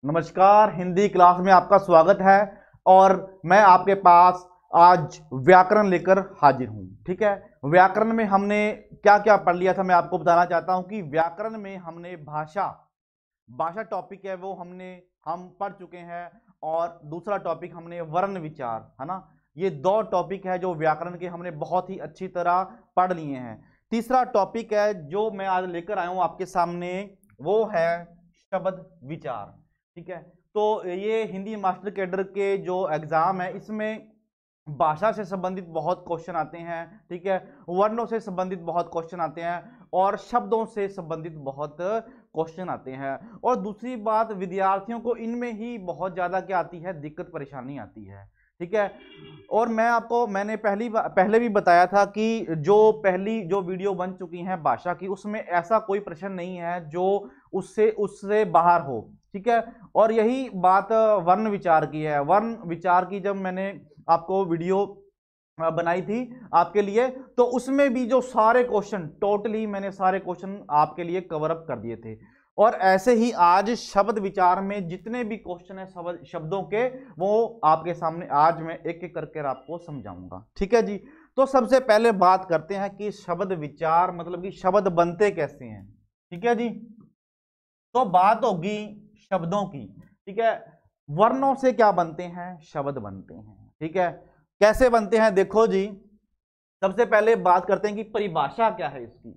नमस्कार। हिंदी क्लास में आपका स्वागत है और मैं आपके पास आज व्याकरण लेकर हाजिर हूं। ठीक है, व्याकरण में हमने क्या क्या पढ़ लिया था मैं आपको बताना चाहता हूं कि व्याकरण में हमने भाषा भाषा टॉपिक है वो हम पढ़ चुके हैं। और दूसरा टॉपिक हमने वर्ण विचार, है ना। ये दो टॉपिक है जो व्याकरण के हमने बहुत ही अच्छी तरह पढ़ लिए हैं। तीसरा टॉपिक है जो मैं आज लेकर आया हूं आपके सामने, वो है शब्द विचार। ठीक है, तो ये हिंदी मास्टर कैडर के जो एग्जाम है इसमें भाषा से संबंधित बहुत क्वेश्चन आते हैं। ठीक है, वर्णों से संबंधित बहुत क्वेश्चन आते हैं और शब्दों से संबंधित बहुत क्वेश्चन आते हैं। और दूसरी बात, विद्यार्थियों को इनमें ही बहुत ज्यादा क्या आती है, दिक्कत परेशानी आती है। ठीक है, और मैंने पहले भी बताया था कि जो वीडियो बन चुकी है भाषा की, उसमें ऐसा कोई प्रश्न नहीं है जो उससे उससे बाहर हो। ठीक है, और यही बात वर्ण विचार की है। वर्ण विचार की जब मैंने आपको वीडियो बनाई थी आपके लिए, तो उसमें भी जो सारे क्वेश्चन, टोटली मैंने सारे क्वेश्चन आपके लिए कवर अप कर दिए थे। और ऐसे ही आज शब्द विचार में जितने भी क्वेश्चन है शब्दों के, वो आपके सामने आज मैं एक एक करके आपको समझाऊंगा। ठीक है जी, तो सबसे पहले बात करते हैं कि शब्द विचार मतलब कि शब्द बनते कैसे हैं। ठीक है जी, तो बात होगी शब्दों की। ठीक है, वर्णों से क्या बनते हैं, शब्द बनते हैं। ठीक है, कैसे बनते हैं, देखो जी। सबसे पहले बात करते हैं कि परिभाषा क्या है इसकी।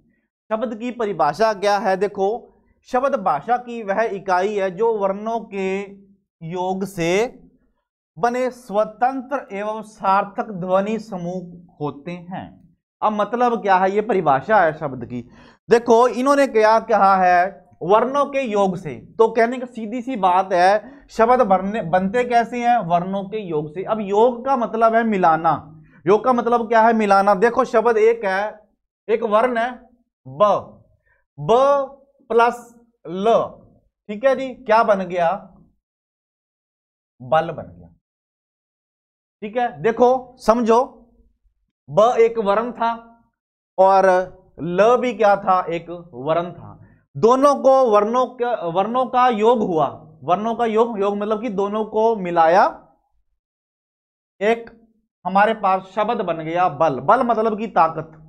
शब्द की परिभाषा क्या है, देखो। शब्द भाषा की वह इकाई है जो वर्णों के योग से बने स्वतंत्र एवं सार्थक ध्वनि समूह होते हैं। अब मतलब क्या है, ये परिभाषा है शब्द की। देखो इन्होंने क्या कहा है, वर्णों के योग से, तो कहने की सीधी सी बात है, शब्द बनते कैसे हैं, वर्णों के योग से। अब योग का मतलब है मिलाना। योग का मतलब क्या है, मिलाना। देखो शब्द एक है, एक वर्ण है ब, ब प्लस ल। ठीक है जी, क्या बन गया, बल बन गया। ठीक है, देखो समझो, ब एक वर्ण था और ल भी क्या था, एक वर्ण था। दोनों को वर्णों का योग हुआ। वर्णों का योग मतलब कि दोनों को मिलाया, एक हमारे पास शब्द बन गया बल। बल मतलब की ताकत।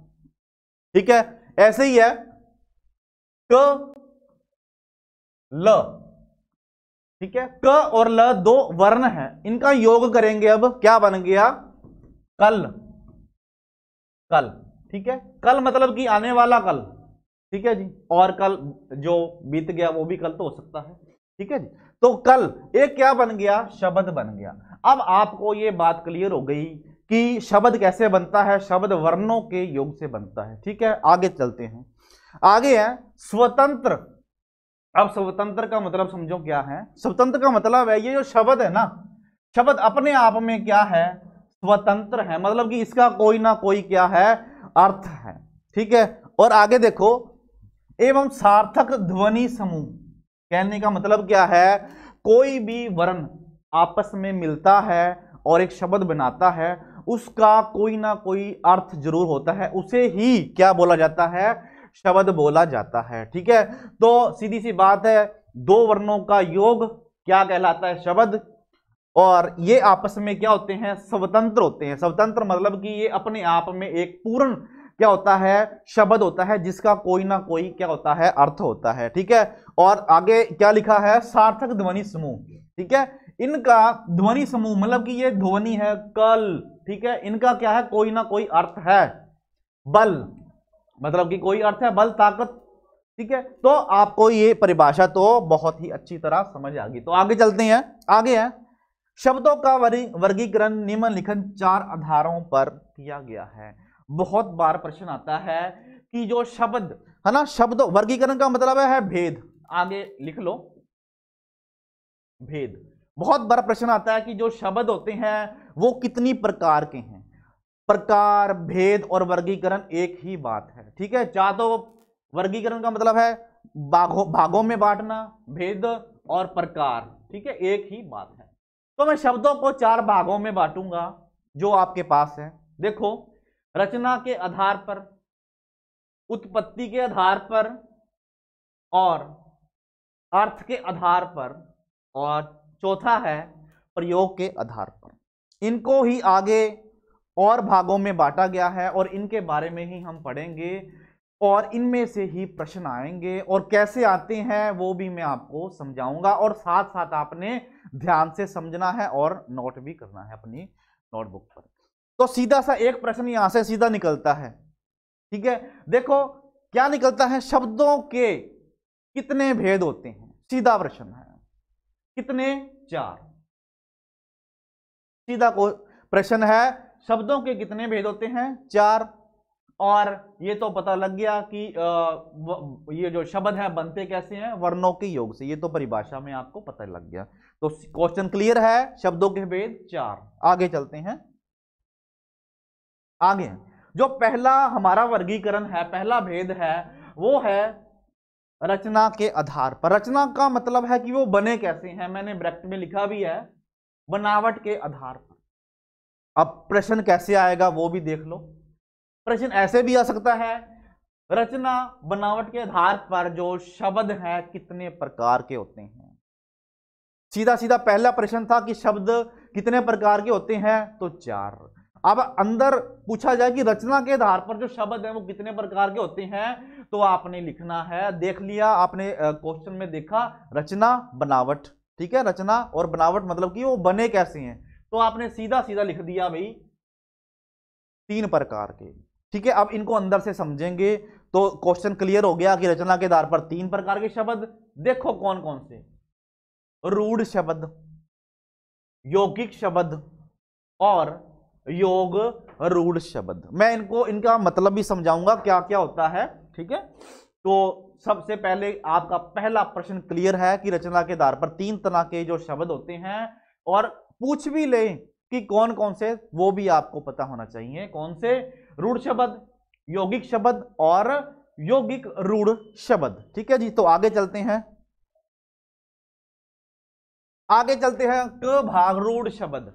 ठीक है, ऐसे ही है क ल। ठीक है, क और ल दो वर्ण है, इनका योग करेंगे, अब क्या बन गया, कल। कल, ठीक है, कल मतलब कि आने वाला कल। ठीक है जी, और कल जो बीत गया वो भी कल तो हो सकता है। ठीक है जी, तो कल एक क्या बन गया, शब्द बन गया। अब आपको ये बात क्लियर हो गई कि शब्द कैसे बनता है, शब्द वर्णों के योग से बनता है। ठीक है, आगे चलते हैं। आगे है स्वतंत्र। अब स्वतंत्र का मतलब समझो क्या है। स्वतंत्र का मतलब है, ये जो शब्द है ना, शब्द अपने आप में क्या है, स्वतंत्र है। मतलब कि इसका कोई ना कोई क्या है, अर्थ है। ठीक है, और आगे देखो, एवं सार्थक ध्वनि समूह। कहने का मतलब क्या है, कोई भी वर्ण आपस में मिलता है और एक शब्द बनाता है, उसका कोई ना कोई अर्थ जरूर होता है, उसे ही क्या बोला जाता है, शब्द बोला जाता है। ठीक है, तो सीधी सी बात है, दो वर्णों का योग क्या कहलाता है, शब्द। और ये आपस में क्या होते हैं, स्वतंत्र होते हैं। स्वतंत्र मतलब कि ये अपने आप में एक पूर्ण क्या होता है, शब्द होता है, जिसका कोई ना कोई क्या होता है, अर्थ होता है। ठीक है, और आगे क्या लिखा है, सार्थक ध्वनि समूह। ठीक है, इनका ध्वनि समूह मतलब कि ये ध्वनि है कल। ठीक है, इनका क्या है, कोई ना कोई अर्थ है, बल मतलब कि कोई अर्थ है, बल ताकत। ठीक है, तो आपको ये परिभाषा तो बहुत ही अच्छी तरह समझ आ गई। तो आगे चलते हैं। आगे है शब्दों का वर्गीकरण निम्नलिखित चार आधारों पर किया गया है। बहुत बार प्रश्न आता है कि जो शब्द है ना, शब्द वर्गीकरण का मतलब है भेद। आगे लिख लो, भेद। बहुत बार प्रश्न आता है कि जो शब्द होते हैं वो कितनी प्रकार के हैं। प्रकार, भेद और वर्गीकरण एक ही बात है। ठीक है, चाहे तो वर्गीकरण का मतलब है भागों में बांटना, भेद और प्रकार, ठीक है, एक ही बात है। तो मैं शब्दों को चार भागों में बांटूंगा जो आपके पास है। देखो, रचना के आधार पर, उत्पत्ति के आधार पर और अर्थ के आधार पर और चौथा है प्रयोग के आधार पर। इनको ही आगे और भागों में बांटा गया है और इनके बारे में ही हम पढ़ेंगे और इनमें से ही प्रश्न आएंगे और कैसे आते हैं वो भी मैं आपको समझाऊंगा और साथ साथ आपने ध्यान से समझना है और नोट भी करना है अपनी नोटबुक पर। तो सीधा सा एक प्रश्न यहां से सीधा निकलता है, ठीक है। देखो क्या निकलता है, शब्दों के कितने भेद होते हैं, सीधा प्रश्न है। कितने? 4। सीधा को प्रश्न है, शब्दों के कितने भेद होते हैं? 4। और ये तो पता लग गया कि ये जो शब्द है बनते कैसे हैं? वर्णों के योग से। ये तो परिभाषा में आपको पता लग गया। तो क्वेश्चन क्लियर है, शब्दों के भेद 4। आगे चलते हैं। आगे जो पहला हमारा वर्गीकरण है, पहला भेद है, वो है रचना के आधार पर। रचना का मतलब है कि वो बने कैसे हैं। मैंने ब्रैकेट में लिखा भी है, बनावट के आधार पर। अब प्रश्न कैसे आएगा वो भी देख लो। प्रश्न ऐसे भी आ सकता है, रचना बनावट के आधार पर जो शब्द हैं कितने प्रकार के होते हैं। सीधा सीधा पहला प्रश्न था कि शब्द कितने प्रकार के होते हैं, तो 4। अब अंदर पूछा जाए कि रचना के आधार पर जो शब्द हैं वो कितने प्रकार के होते हैं, तो आपने लिखना है। देख लिया आपने, क्वेश्चन में देखा रचना बनावट, ठीक है। रचना और बनावट मतलब कि वो बने कैसे हैं, तो आपने सीधा सीधा लिख दिया भाई 3 प्रकार के, ठीक है। अब इनको अंदर से समझेंगे तो क्वेश्चन क्लियर हो गया कि रचना के आधार पर 3 प्रकार के शब्द। देखो कौन कौन से, रूढ़ शब्द, यौगिक शब्द और योग रूढ़ शब्द। मैं इनको इनका मतलब भी समझाऊंगा क्या क्या होता है, ठीक है। तो सबसे पहले आपका पहला प्रश्न क्लियर है कि रचना के आधार पर 3 तरह के जो शब्द होते हैं, और पूछ भी ले कि कौन कौन से, वो भी आपको पता होना चाहिए। कौन से? रूढ़ शब्द, यौगिक शब्द और यौगिक रूढ़ शब्द, ठीक है जी। तो आगे चलते हैं, आगे चलते हैं। क भाग रूढ़ शब्द।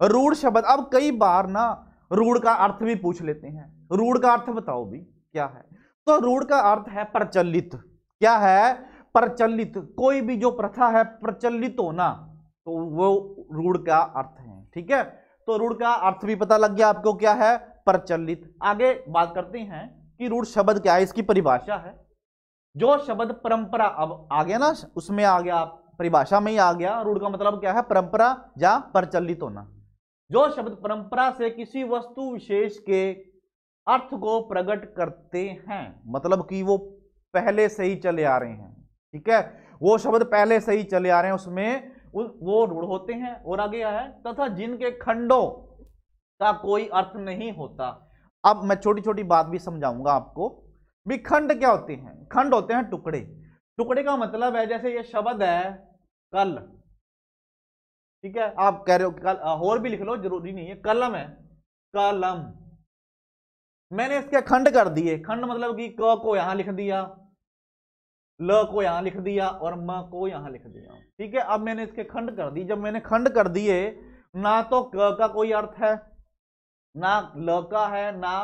रूढ़ शब्द, अब कई बार ना रूढ़ का अर्थ भी पूछ लेते हैं। रूढ़ का अर्थ बताओ भी क्या है, तो रूढ़ का अर्थ है प्रचलित। क्या है? प्रचलित। कोई भी जो प्रथा है प्रचलित होना, तो वो रूढ़ का अर्थ है, ठीक है। तो रूढ़ का अर्थ भी पता लग गया आपको, क्या है? प्रचलित। आगे बात करते हैं कि रूढ़ शब्द क्या है, इसकी परिभाषा है। जो शब्द परंपरा, अब आ गया ना, उसमें आ गया, परिभाषा में ही आ गया। रूढ़ का मतलब क्या है? परंपरा या प्रचलित होना। जो शब्द परंपरा से किसी वस्तु विशेष के अर्थ को प्रकट करते हैं, मतलब कि वो पहले से ही चले आ रहे हैं, ठीक है। वो शब्द पहले से ही चले आ रहे हैं, उसमें वो रूढ़ होते हैं। और आगे है, तथा जिनके खंडों का कोई अर्थ नहीं होता। अब मैं छोटी छोटी बात भी समझाऊंगा आपको भी। खंड क्या होते हैं? खंड होते हैं टुकड़े। टुकड़े का मतलब है, जैसे ये शब्द है कल, ठीक है। आप कह रहे हो कल, और भी लिख लो, जरूरी नहीं है। कलम है, कलम। मैंने इसके खंड कर दिए। खंड मतलब कि क को यहां लिख दिया, ल को यहां लिख दिया और म को यहां लिख दिया, ठीक है। अब मैंने इसके खंड कर दिए। जब मैंने खंड कर दिए, ना तो क का कोई अर्थ है, ना ल का है, ना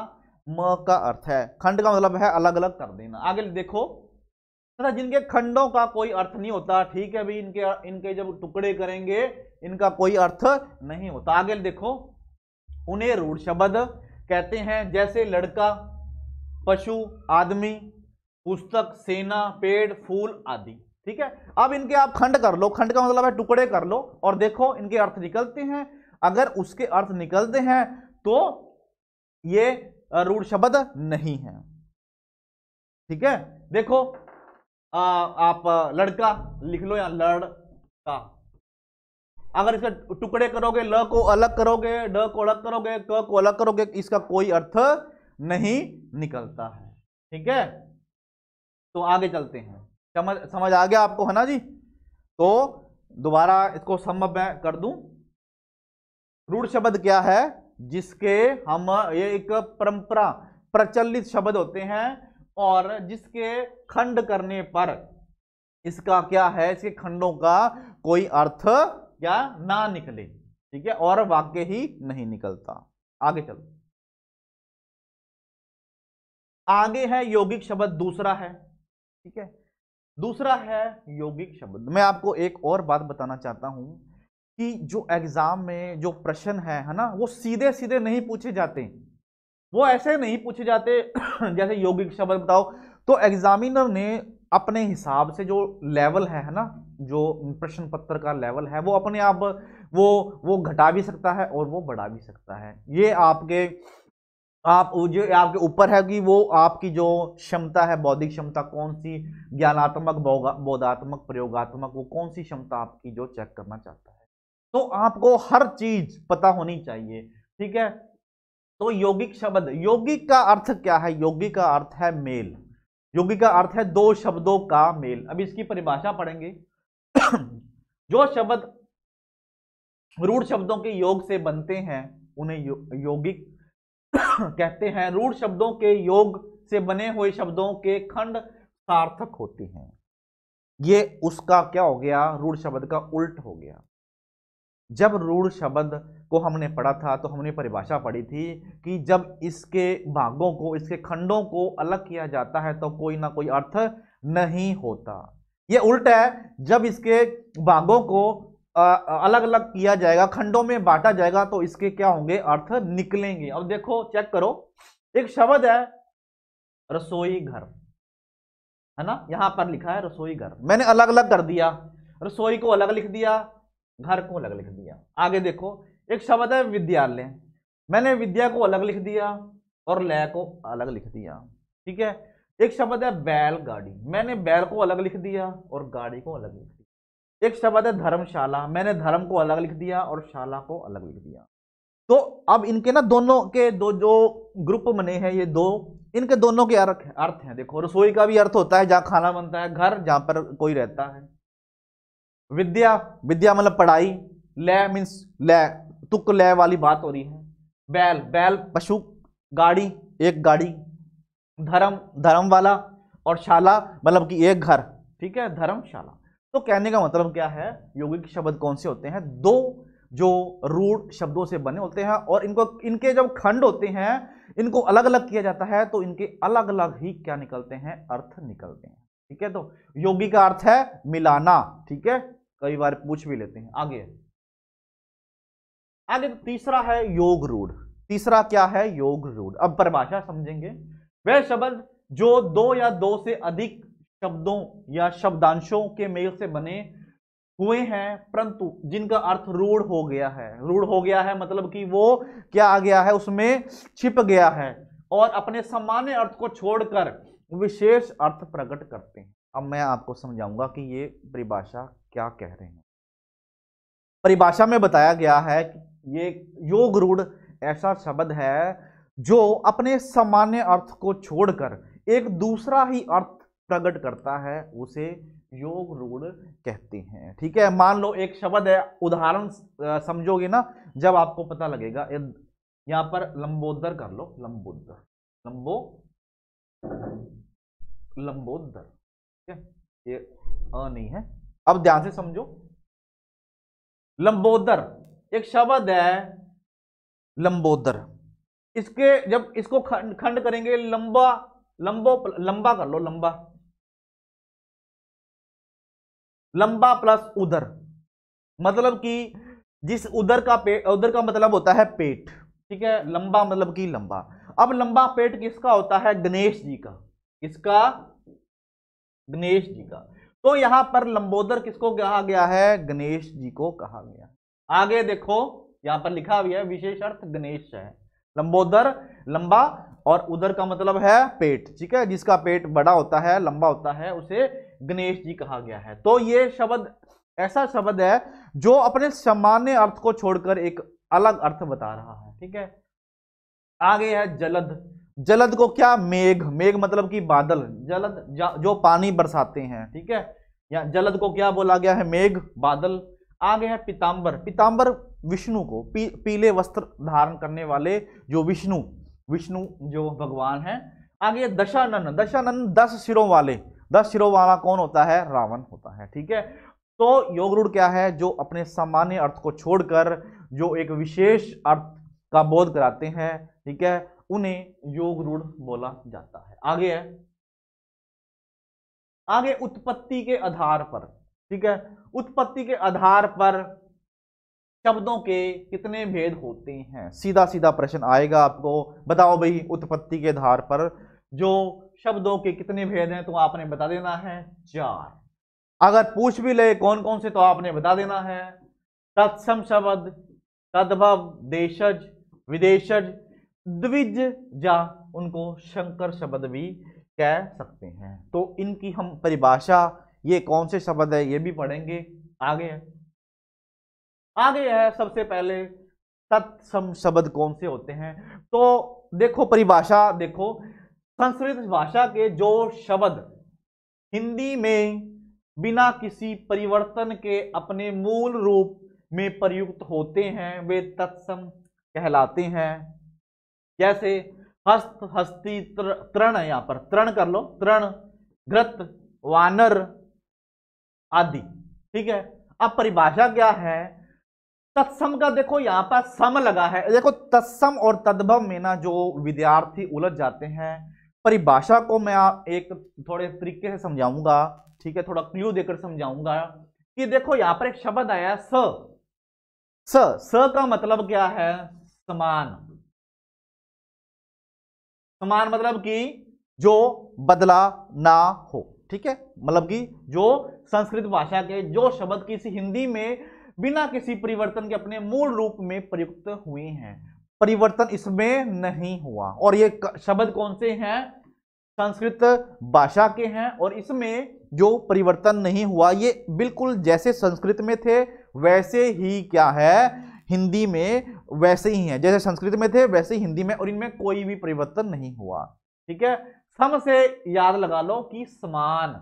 म का अर्थ है। खंड का मतलब है अलग अलग कर देना। आगे देखो, तथा जिनके खंडों का कोई अर्थ नहीं होता, ठीक है भी, इनके जब टुकड़े करेंगे इनका कोई अर्थ नहीं होता। आगे देखो, उन्हें रूढ़ शब्द कहते हैं, जैसे लड़का, पशु, आदमी, पुस्तक, सेना, पेड़, फूल आदि, ठीक है। अब इनके आप खंड कर लो। खंड का मतलब है टुकड़े कर लो और देखो इनके अर्थ निकलते हैं। अगर उसके अर्थ निकलते हैं तो ये रूढ़ शब्द नहीं है, ठीक है। देखो, आप लड़का लिख लो या लड़का। अगर इसका टुकड़े करोगे, ल को अलग करोगे, ड को अलग करोगे, क को अलग करोगे, इसका कोई अर्थ नहीं निकलता है, ठीक है। तो आगे चलते हैं। समझ आ गया आपको, है ना जी। तो दोबारा इसको सम मैं कर दूं। रूढ़ शब्द क्या है? जिसके हम, ये एक परंपरा प्रचलित शब्द होते हैं और जिसके खंड करने पर इसका क्या है, इसके खंडों का कोई अर्थ क्या ना निकले, ठीक है, और वाक्य ही नहीं निकलता। आगे चलो। आगे है यौगिक शब्द, दूसरा है, ठीक है। दूसरा है यौगिक शब्द। मैं आपको एक और बात बताना चाहता हूं कि जो एग्जाम में जो प्रश्न है ना, वो सीधे सीधे नहीं पूछे जाते, वो ऐसे नहीं पूछे जाते जैसे यौगिक शब्द बताओ। तो एग्जामिनर ने अपने हिसाब से जो लेवल है ना, जो प्रश्न पत्र का लेवल है, वो अपने आप वो घटा भी सकता है और वो बढ़ा भी सकता है। ये जो आपके ऊपर है कि वो आपकी जो क्षमता है, बौद्धिक क्षमता कौन सी, ज्ञानात्मक, बोधात्मक, प्रयोगात्मक, वो कौन सी क्षमता आपकी जो चेक करना चाहता है। तो आपको हर चीज पता होनी चाहिए, ठीक है। तो यौगिक शब्द, यौगिक का अर्थ क्या है? यौगिक का अर्थ है मेल। यौगिक का अर्थ है दो शब्दों का मेल। अब इसकी परिभाषा पढ़ेंगे। जो शब्द रूढ़ शब्दों के योग से बनते हैं उन्हें यौगिक कहते हैं। रूढ़ शब्दों के योग से बने हुए शब्दों के खंड सार्थक होते हैं। ये उसका क्या हो गया? रूढ़ शब्द का उल्ट हो गया। जब रूढ़ शब्द को हमने पढ़ा था तो हमने परिभाषा पढ़ी थी कि जब इसके भागों को, इसके खंडों को अलग किया जाता है तो कोई ना कोई अर्थ नहीं होता। ये उल्ट है, जब इसके भागों को अलग अलग किया जाएगा, खंडों में बांटा जाएगा, तो इसके क्या होंगे? अर्थ निकलेंगे। अब देखो, चेक करो, एक शब्द है रसोई घर, है ना, यहां पर लिखा है रसोई घर, मैंने अलग अलग कर दिया, रसोई को अलग लिख दिया, घर को अलग लिख दिया। आगे देखो, एक शब्द है विद्यालय, मैंने विद्या को अलग लिख दिया और लय को अलग लिख दिया, ठीक है। एक शब्द है बैलगाड़ी, मैंने बैल को अलग लिख दिया और गाड़ी को अलग लिख दिया। एक शब्द है धर्मशाला, मैंने धर्म को अलग लिख दिया और शाला को अलग लिख दिया। तो अब इनके ना दोनों के दो जो ग्रुप बने हैं, ये दो, इनके दोनों के अर्थ हैं। देखो, रसोई का भी अर्थ होता है जहां खाना बनता है, घर जहां पर कोई रहता है, विद्या, विद्या मतलब पढ़ाई, लय मीन्स लय, तुक लय वाली बात हो रही है, बैल, बैल पशु, गाड़ी एक गाड़ी, धर्म धर्म वाला, और शाला मतलब कि एक घर, ठीक है, धर्मशाला। तो कहने का मतलब क्या है? यौगिक शब्द कौन से होते हैं? दो जो रूढ़ शब्दों से बने होते हैं और इनके जब खंड होते हैं, इनको अलग अलग किया जाता है तो इनके अलग अलग ही क्या निकलते हैं? अर्थ निकलते हैं, ठीक है। तो योगी का अर्थ है मिलाना, ठीक है, कई बार पूछ भी लेते हैं। आगे आगे तीसरा है योग रूढ़। तीसरा क्या है? योग रूढ़। अब परिभाषा समझेंगे। वह शब्द जो दो या दो से अधिक शब्दों या शब्दांशों के मेल से बने हुए हैं परंतु जिनका अर्थ रूढ़ हो गया है। रूढ़ हो गया है मतलब कि वो क्या आ गया है? उसमें छिप गया है और अपने सामान्य अर्थ को छोड़कर विशेष अर्थ प्रकट करते हैं। अब मैं आपको समझाऊंगा कि ये परिभाषा क्या कह रहे हैं। परिभाषा में बताया गया है कि ये योग रूढ़ ऐसा शब्द है जो अपने सामान्य अर्थ को छोड़कर एक दूसरा ही अर्थ प्रकट करता है, उसे योग रूढ़ कहते हैं, ठीक है। मान लो एक शब्द है, उदाहरण समझोगे ना जब आपको पता लगेगा। यहां पर लंबोदर कर लो, लंबोदर, लंबोदर, ठीक है, ये नहीं है। अब ध्यान से समझो, लंबोदर एक शब्द है, लंबोदर, इसके जब इसको खंड करेंगे, लंबा, लंबा कर लो, लंबा, लंबा प्लस उदर, मतलब कि जिस उदर का पेट, उदर का मतलब होता है पेट, ठीक है, लंबा मतलब कि लंबा। अब लंबा पेट किसका होता है? गणेश जी का। किसका? गणेश जी का। तो यहां पर लंबोदर किसको कहा गया है? गणेश जी को कहा गया। आगे देखो, यहां पर लिखा हुआ है विशेष अर्थ गणेश है। लंबोदर लंबा और उदर का मतलब है पेट, ठीक है, जिसका पेट बड़ा होता है, लंबा होता है, उसे गणेश जी कहा गया है। तो ये शब्द ऐसा शब्द है जो अपने सामान्य अर्थ को छोड़कर एक अलग अर्थ बता रहा है, ठीक है। आगे है जलद। जलद को क्या? मेघ, मेघ मतलब कि बादल, जलद जो पानी बरसाते हैं, ठीक है। या जलद को क्या बोला गया है? मेघ, बादल। आगे है पीतांबर। पीतांबर विष्णु को, पीले वस्त्र धारण करने वाले जो विष्णु, विष्णु जो भगवान है। आगे दशानन। दशानन 10 सिरों वाले, 10 सिरों वाला कौन होता है? रावण होता है, ठीक है। तो योग रूढ़ क्या है? जो अपने सामान्य अर्थ को छोड़कर जो एक विशेष अर्थ का बोध कराते हैं, ठीक है, उन्हें योग रूढ़ बोला जाता है। आगे है आगे उत्पत्ति के आधार पर, ठीक है, उत्पत्ति के आधार पर शब्दों के कितने भेद होते हैं, सीधा सीधा प्रश्न आएगा आपको। बताओ भाई, उत्पत्ति के आधार पर जो शब्दों के कितने भेद हैं, तो आपने बता देना है 4। अगर पूछ भी ले कौन कौन से, तो आपने बता देना है तत्सम शब्द, तद्भव, देशज, विदेशज, द्विज, जा, उनको शंकर शब्द भी कह सकते हैं। तो इनकी हम परिभाषा, ये कौन से शब्द है ये भी पढ़ेंगे। आगे है सबसे पहले तत्सम शब्द कौन से होते हैं। तो देखो परिभाषा, देखो संस्कृत भाषा के जो शब्द हिंदी में बिना किसी परिवर्तन के अपने मूल रूप में प्रयुक्त होते हैं वे तत्सम कहलाते हैं। जैसे हस्त, हस्ती, तृण, यहां पर तृण कर लो, तृण, घृत, वानर आदि, ठीक है। अब परिभाषा क्या है तत्सम का, देखो यहां पर सम लगा है। देखो तत्सम और तद्भव में ना जो विद्यार्थी उलझ जाते हैं, परिभाषा को मैं एक थोड़े तरीके से समझाऊंगा, ठीक है, थोड़ा क्लू देकर समझाऊंगा कि देखो यहां पर एक शब्द आया स का मतलब क्या है, समान। समान मतलब कि जो बदला ना हो, ठीक है, मतलब कि जो संस्कृत भाषा के जो शब्द किसी हिंदी में बिना किसी परिवर्तन के अपने मूल रूप में प्रयुक्त हुए हैं, परिवर्तन इसमें नहीं हुआ। और ये शब्द कौन से हैं, संस्कृत भाषा के हैं, और इसमें जो परिवर्तन नहीं हुआ, ये बिल्कुल जैसे संस्कृत में थे वैसे ही क्या है हिंदी में, वैसे ही है जैसे संस्कृत में थे वैसे ही हिंदी में, और इनमें कोई भी परिवर्तन नहीं हुआ, ठीक है। सम से याद लगा लो कि समान,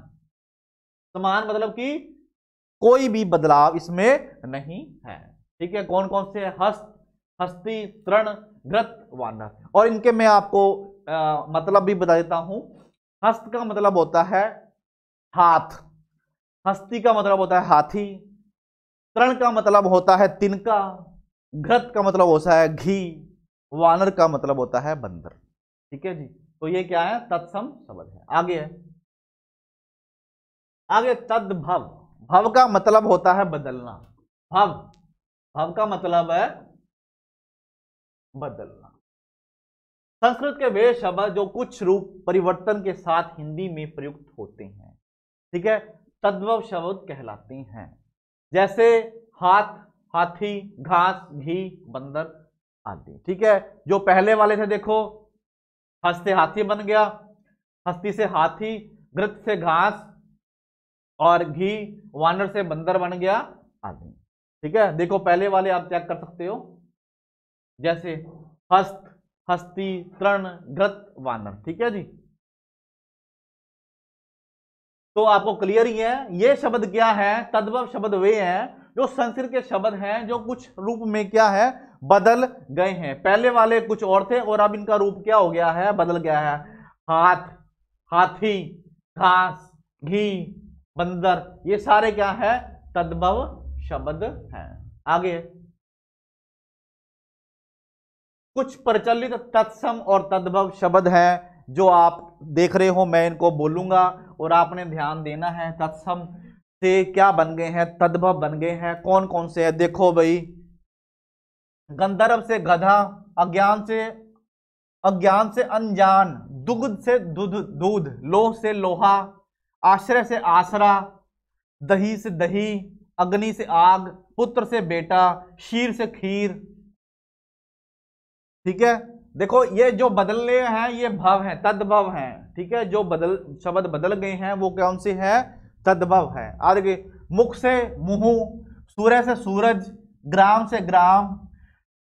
समान मतलब कि कोई भी बदलाव इसमें नहीं है, ठीक है। कौन कौन से, हस्त, हस्ती, तृण, घृत, वानर। और इनके मैं आपको मतलब भी बता देता हूं। हस्त का मतलब होता है हाथ, हस्ती का मतलब होता है हाथी, तृण का मतलब होता है तिनका, घृत का मतलब होता है घी, वानर का मतलब होता है बंदर, ठीक है जी। तो ये क्या है, तत्सम शब्द है। आगे है, आगे तद्भव। भव का मतलब होता है बदलना, भव, भव का मतलब है बदलना। संस्कृत के वे शब्द जो कुछ रूप परिवर्तन के साथ हिंदी में प्रयुक्त होते हैं, ठीक है, तद्भव शब्द कहलाते हैं। जैसे हाथ, हाथी, घास, घी, बंदर आदि, ठीक है। जो पहले वाले थे देखो, हस्त से हाथी बन गया, हस्ती से हाथी, घृत से घास, और घी, वानर से बंदर बन गया आदि, ठीक है। देखो पहले वाले आप चेक कर सकते हो, जैसे हस्त, हस्ती, तृण, घृत, वानर, ठीक है जी। तो आपको क्लियर ही है, ये शब्द क्या है, तद्भव शब्द वे हैं जो संस्कृत के शब्द हैं जो कुछ रूप में क्या है बदल गए हैं। पहले वाले कुछ और थे और अब इनका रूप क्या हो गया है, बदल गया है। हाथ, हाथी, घास, घी, बंदर, ये सारे क्या है, तद्भव शब्द हैं। आगे कुछ प्रचलित तत्सम और तद्भव शब्द हैं जो आप देख रहे हो, मैं इनको बोलूंगा और आपने ध्यान देना है। तत्सम से क्या बन गए हैं, तद्भव बन गए हैं। कौन कौन से है, देखो भाई, गंधर्व से गधा, अज्ञान से अनजान, दुग्ध से दूध, लोह से लोहा, आश्रय से आसरा, दही से दही, अग्नि से आग, पुत्र से बेटा, शीर से खीर, ठीक है। देखो ये जो बदलने हैं ये भव हैं, तद्भव हैं, ठीक है। जो शब्द बदल गए हैं वो कौन से हैं, तद्भव है। आगे मुख से मुंह, सूर्य से सूरज, ग्राम से ग्राम,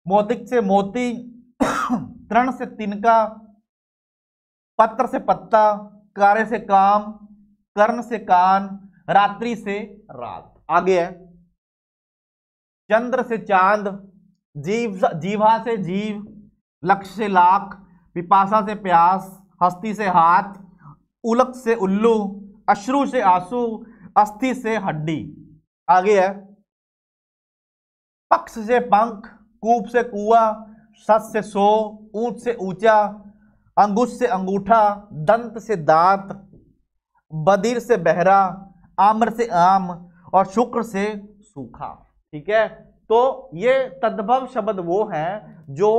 मोतिक से मोती, तृण से तिनका, पत्र से पत्ता, कार्य से काम, कर्ण से कान, रात्रि से रात। आगे है चंद्र से चांद, जीवा से जीव, लक्ष्य से लाख, पिपासा से प्यास, हस्ती से हाथ, उलक से उल्लू, अश्रु से आंसू, अस्थि से हड्डी। आगे है पक्ष से पंख, कूप से कुआ, सस से सो, ऊंच से ऊंचा, अंगुश से अंगूठा, दंत से दांत, बधिर से बहरा, आम्र से आम और शुक्र से सूखा। ठीक है, तो ये तद्भव शब्द वो हैं जो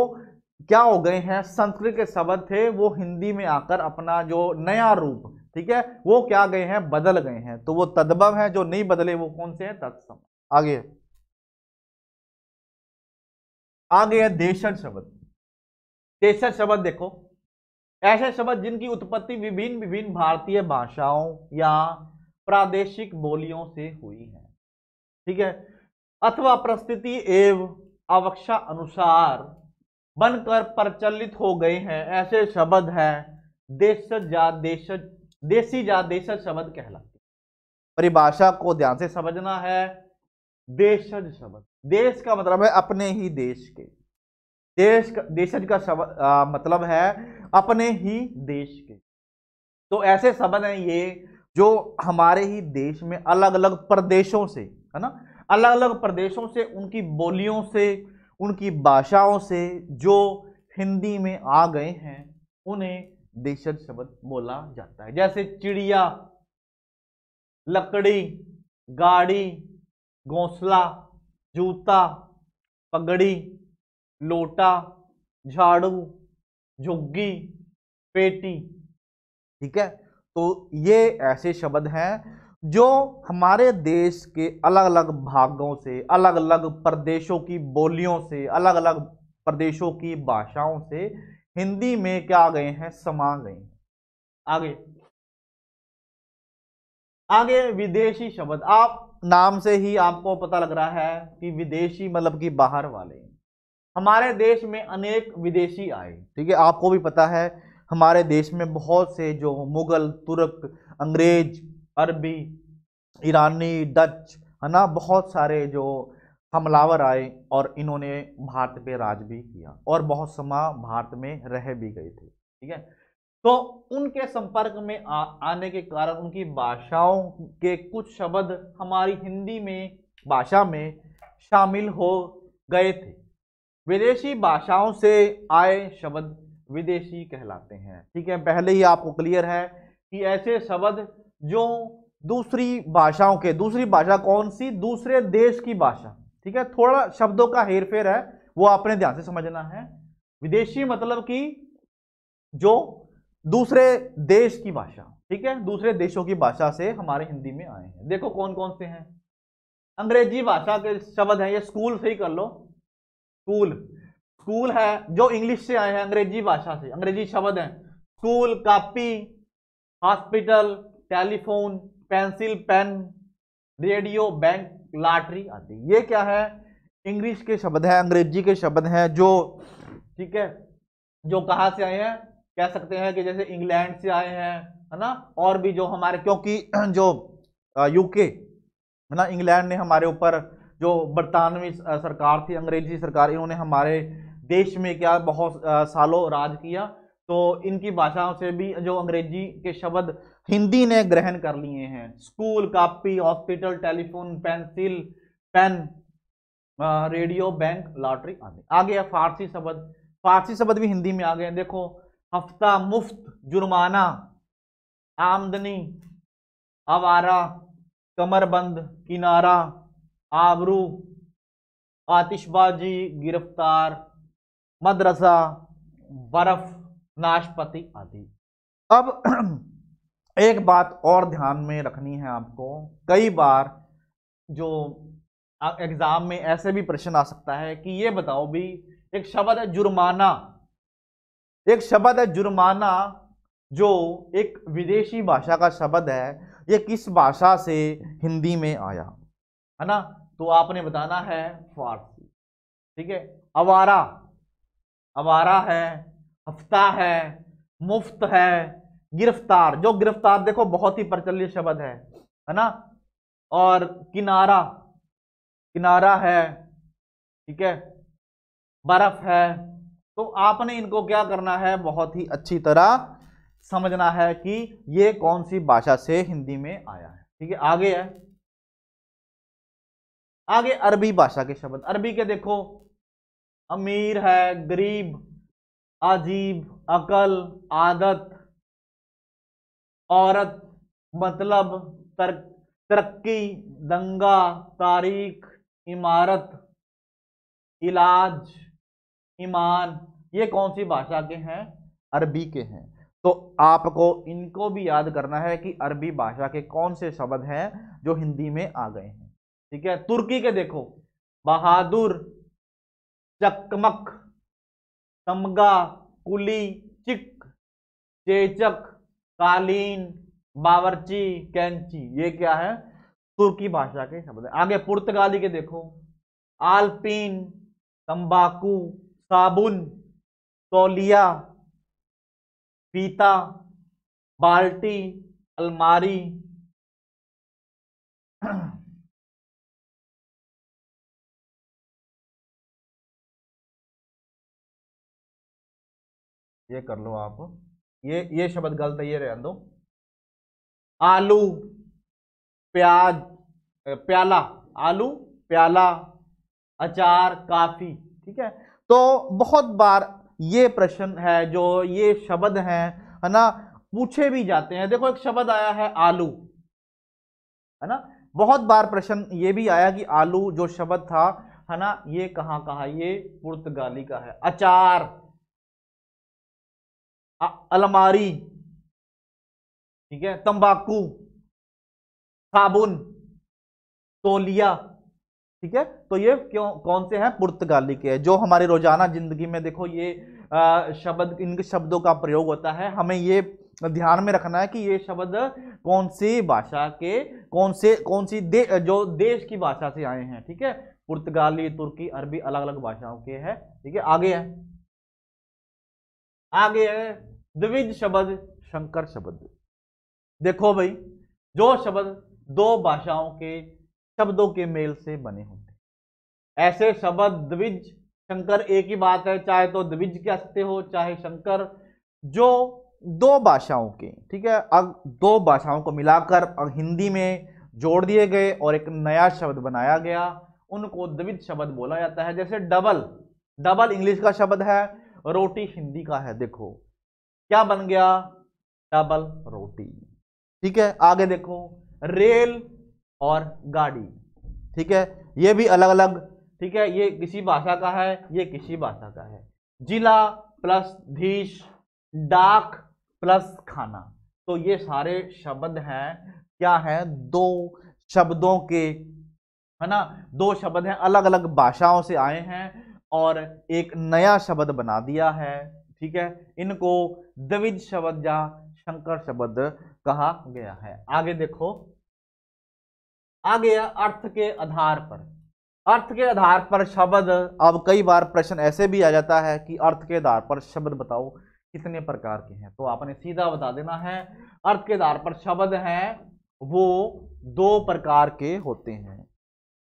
क्या हो गए हैं, संस्कृत के शब्द थे वो हिंदी में आकर अपना जो नया रूप, ठीक है, वो क्या गए हैं, बदल गए हैं। तो वो तद्भव है, जो नहीं बदले वो कौन से हैं, तत्सम। आगे आगे है देशज शब्द। देशज शब्द देखो, ऐसे शब्द जिनकी उत्पत्ति विभिन्न विभिन्न भारतीय भाषाओं या प्रादेशिक बोलियों से हुई है, ठीक है, अथवा परिस्थिति एवं आवश्यकता अनुसार बनकर प्रचलित हो गए हैं, ऐसे शब्द हैं देशज या देशज, देसी या देशज शब्द कहलाते हैं। परिभाषा को ध्यान से समझना है। देशज शब्द, देश का मतलब है अपने ही देश के, देश का, देशज का शब्द मतलब है अपने ही देश के। तो ऐसे शब्द हैं ये जो हमारे ही देश में अलग अलग प्रदेशों से, है ना, अलग अलग प्रदेशों से, उनकी बोलियों से, उनकी भाषाओं से जो हिंदी में आ गए हैं, उन्हें देशज शब्द बोला जाता है। जैसे चिड़िया, लकड़ी, गाड़ी, घोंसला, जूता, पगड़ी, लोटा, झाड़ू, झुग्गी, पेटी। ठीक है, तो ये ऐसे शब्द हैं जो हमारे देश के अलग अलग भागों से, अलग अलग प्रदेशों की बोलियों से, अलग अलग प्रदेशों की भाषाओं से हिंदी में क्या आ गए हैं, समा गए हैं। आगे आगे विदेशी शब्द। आप नाम से ही आपको पता लग रहा है कि विदेशी मतलब कि बाहर वाले। हमारे देश में अनेक विदेशी आए, ठीक है, आपको भी पता है हमारे देश में बहुत से जो मुगल, तुर्क, अंग्रेज, अरबी, ईरानी, डच, है ना, बहुत सारे जो हमलावर आए और इन्होंने भारत पे राज भी किया और बहुत समय भारत में रह भी गए थे। ठीक है, तो उनके संपर्क में आने के कारण उनकी भाषाओं के कुछ शब्द हमारी हिंदी में भाषा में शामिल हो गए थे। विदेशी भाषाओं से आए शब्द विदेशी कहलाते हैं। ठीक है, पहले ही आपको क्लियर है कि ऐसे शब्द जो दूसरी भाषाओं के, दूसरी भाषा कौन सी, दूसरे देश की भाषा, ठीक है, थोड़ा शब्दों का हेरफेर है वो आपने ध्यान से समझना है। विदेशी मतलब कि जो दूसरे देश की भाषा, ठीक है, दूसरे देशों की भाषा से हमारे हिंदी में आए हैं। देखो कौन कौन से हैं। अंग्रेजी भाषा के शब्द हैं, ये स्कूल से ही कर लो, स्कूल, स्कूल है जो इंग्लिश से आए हैं, अंग्रेजी भाषा से, अंग्रेजी शब्द हैं school, copy, hospital, telephone, pencil, pen, radio, bank, lottery आदि। ये क्या है, इंग्लिश के शब्द हैं, अंग्रेजी के शब्द हैं जो, ठीक है, जो कहाँ से आए हैं, कह सकते हैं कि जैसे इंग्लैंड से आए हैं, है ना, और भी जो हमारे, क्योंकि जो यूके, है ना, इंग्लैंड ने हमारे ऊपर, जो बरतानवी सरकार थी, अंग्रेजी सरकार, इन्होंने हमारे देश में क्या बहुत सालों राज किया, तो इनकी भाषाओं से भी जो अंग्रेजी के शब्द हिंदी ने ग्रहण कर लिए हैं। School, copy, hospital, telephone, pencil, pen, radio, bank, lottery आदि। आगे है फारसी शब्द। फारसी शब्द भी हिंदी में आ गए। देखो, हफ्ता, मुफ्त, जुर्माना, आमदनी, आवारा, कमरबंद, किनारा, आबरू, आतिशबाजी, गिरफ्तार, मदरसा, बर्फ, नाशपाती आदि। अब एक बात और ध्यान में रखनी है आपको, कई बार जो एग्जाम में ऐसे भी प्रश्न आ सकता है कि ये बताओ भी, एक शब्द है जुर्माना, एक शब्द है जुर्माना जो एक विदेशी भाषा का शब्द है, ये किस भाषा से हिंदी में आया, है ना, तो आपने बताना है फारसी। ठीक है, आवारा, आवारा है, हफ्ता है, मुफ्त है, गिरफ्तार, जो गिरफ्तार देखो बहुत ही प्रचलित शब्द है ना, और किनारा, किनारा है, ठीक है, बर्फ है। तो आपने इनको क्या करना है, बहुत ही अच्छी तरह समझना है कि ये कौन सी भाषा से हिंदी में आया है। ठीक है, आगे है, आगे अरबी भाषा के शब्द। अरबी के देखो, अमीर है, गरीब, अजीब, अकल, आदत, औरत, मतलब, तरक्की, दंगा, तारीख, इमारत, इलाज, ईमान, ये कौन सी भाषा के हैं? अरबी के हैं। तो आपको इनको भी याद करना है कि अरबी भाषा के कौन से शब्द हैं जो हिंदी में आ गए हैं। ठीक है, तुर्की के देखो, बहादुर, चकमक, तमगा, कुली, चिक, चेचक, कालीन, बावर्ची, कैंची, ये क्या है? तुर्की भाषा के शब्द है। आगे पुर्तगाली के देखो, आल्पीन, तंबाकू, साबुन, तौलिया, फीता, बाल्टी, अलमारी। ये कर लो आप, ये शब्द गलत है, ये रहने दो। आलू, प्याज, प्याला, आलू, प्याला, अचार, काफी। ठीक है, तो बहुत बार ये प्रश्न है जो ये शब्द हैं, है ना, पूछे भी जाते हैं। देखो एक शब्द आया है आलू, है ना, बहुत बार प्रश्न ये भी आया कि आलू जो शब्द था, है ना, ये कहाँ का है? ये पुर्तगाली का है। अचार, अलमारी, ठीक है, तंबाकू, साबुन, तौलिया। ठीक है, तो ये क्यों, कौन से हैं? पुर्तगाली के हैं। जो हमारी रोजाना जिंदगी में देखो ये शब्द, इनके शब्दों का प्रयोग होता है, हमें ये ध्यान में रखना है कि ये शब्द कौन सी भाषा के, कौन सी जो देश की भाषा से आए हैं। ठीक है, पुर्तगाली, तुर्की, अरबी, अलग अलग भाषाओं के हैं। ठीक है, आगे है द्विज शब्द, संकर शब्द। देखो भाई, जो शब्द दो भाषाओं के शब्दों के मेल से बने होते हैं, ऐसे शब्द द्विज, संकर एक ही बात है, चाहे तो द्विज कह सकते हो चाहे संकर। जो दो भाषाओं के, ठीक है, अब दो भाषाओं को मिलाकर हिंदी में जोड़ दिए गए और एक नया शब्द बनाया गया, उनको द्विज शब्द बोला जाता है। जैसे डबल, डबल इंग्लिश का शब्द है, रोटी हिंदी का है। देखो क्या बन गया? डबल रोटी। ठीक है, आगे देखो, रेल और गाड़ी। ठीक है, ये भी अलग अलग, ठीक है, ये किसी भाषा का है, ये किसी भाषा का है। जिला प्लस धीश, डाक प्लस खाना। तो ये सारे शब्द हैं, क्या है? दो शब्दों के, है ना, दो शब्द हैं, अलग अलग भाषाओं से आए हैं और एक नया शब्द बना दिया है। ठीक है, इनको द्विज शब्द या संकर शब्द कहा गया है। आगे देखो, आगे अर्थ के आधार पर, अर्थ के आधार पर शब्द। अब कई बार प्रश्न ऐसे भी आ जाता है कि अर्थ के आधार पर शब्द बताओ कितने प्रकार के हैं, तो आपने सीधा बता देना है अर्थ के आधार पर शब्द हैं वो दो प्रकार के होते हैं।